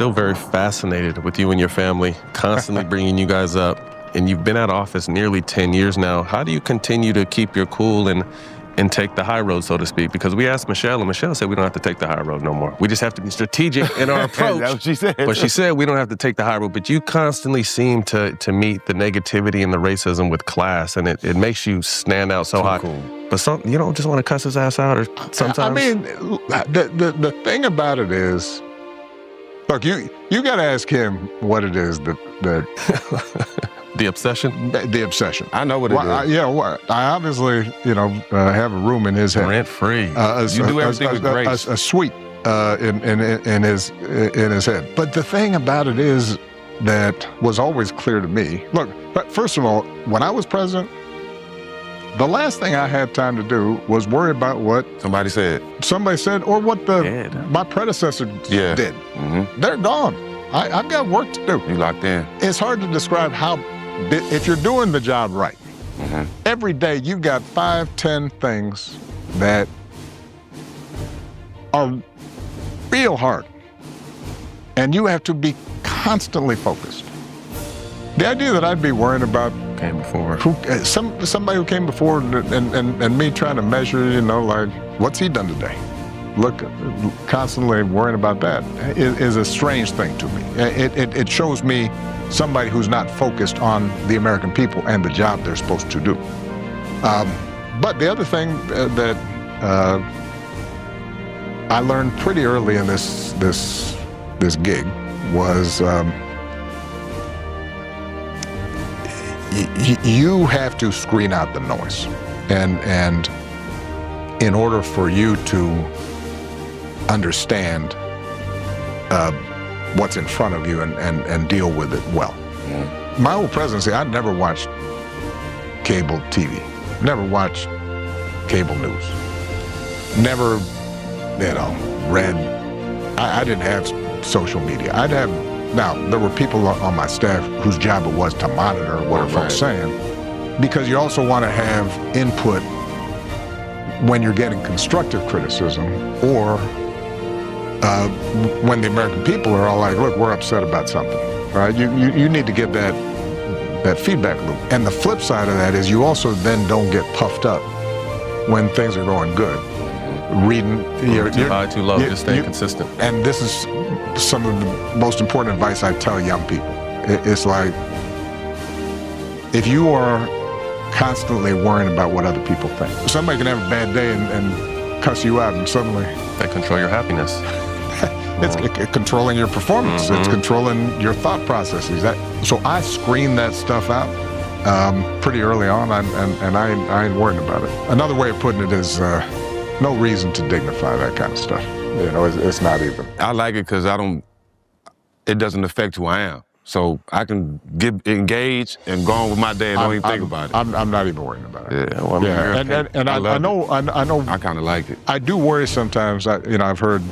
still very fascinated with you and your family, constantly bringing you guys up. And you've been out of office nearly 10 years now. How do you continue to keep your cool and take the high road, so to speak? Because we asked Michelle, and Michelle said we don't have to take the high road no more. We just have to be strategic in our approach. That's what she said. But she said we don't have to take the high road. But you constantly seem to meet the negativity and the racism with class, and it makes you stand out so high. Cool. But you don't just want to cuss his ass out, or sometimes? I mean, the thing about it is, look, you got to ask him what it is that The obsession? The obsession. I know what it is. I obviously, have a room in his head. Rent-free. You do everything with grace. A suite in his head. But the thing about it is that was always clear to me. Look, but first of all, when I was president, the last thing I had time to do was worry about what Somebody said, or what my predecessor did. Mm-hmm. They're gone. I've got work to do. You locked in. It's hard to describe if you're doing the job right. Mm-hmm. Every day you've got 5, 10 things that are real hard, and you have to be constantly focused. The idea that I'd be worrying about Came before. somebody who came before and me trying to measure, like, what's he done today? Look, constantly worrying about that is a strange thing to me. It shows me somebody who's not focused on the American people and the job they're supposed to do. But the other thing that I learned pretty early in this gig was you have to screen out the noise, and in order for you to understand what's in front of you and deal with it well. My whole presidency, I never watched cable TV, never watched cable news, never, read. I didn't have social media. Now, there were people on my staff whose job it was to monitor what folks saying, because you also want to have input when you're getting constructive criticism, or when the American people are all like, look, we're upset about something, right? You need to get that feedback loop. And the flip side of that is you also then don't get puffed up when things are going good. Reading, too high, too low, just stay consistent. And this is some of the most important advice I tell young people. It's like, if you are constantly worrying about what other people think, somebody can have a bad day and cuss you out, and suddenly They control your happiness. it's controlling your performance. It's controlling your thought processes. So I screened that stuff out pretty early on, and I ain't worrying about it. Another way of putting it is no reason to dignify that kind of stuff. It's not even. I like it because it doesn't affect who I am. So I can get engaged and go on with my day and don't even think about it. I'm not even worrying about it. Yeah, well, I mean, and I know. I kind of like it. I do worry sometimes. I've heard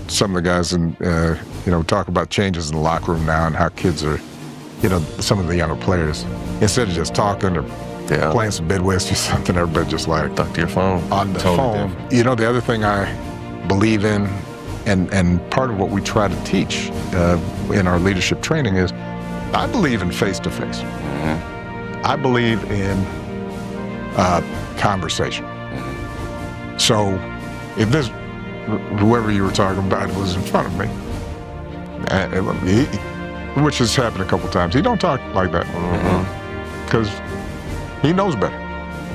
some of the guys talk about changes in the locker room now and how kids are, some of the younger players, instead of just talking or playing some bid whist or something, everybody just like Stuck to your phone. on the Totally phone. different. The other thing I believe in, and part of what we try to teach in our leadership training is, I believe in face-to-face. I believe in conversation. So if whoever you were talking about was in front of me, which has happened a couple times, he don't talk like that because he knows better.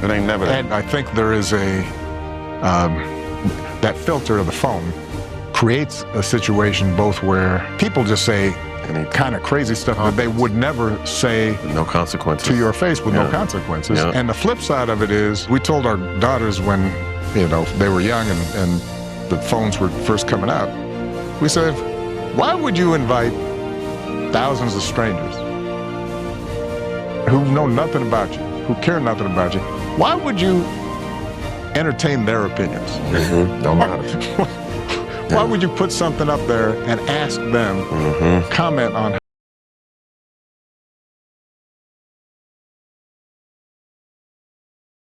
It ain't never that. And I think there is that filter of the phone creates a situation both where people just say any kind of crazy stuff that they would never say No consequences. to your face with no consequences. Yeah. And the flip side of it is, we told our daughters when they were young and the phones were first coming out, we said, why would you invite thousands of strangers who know nothing about you, who care nothing about you? Why would you entertain their opinions? Don't matter. Why would you put something up there and ask them comment on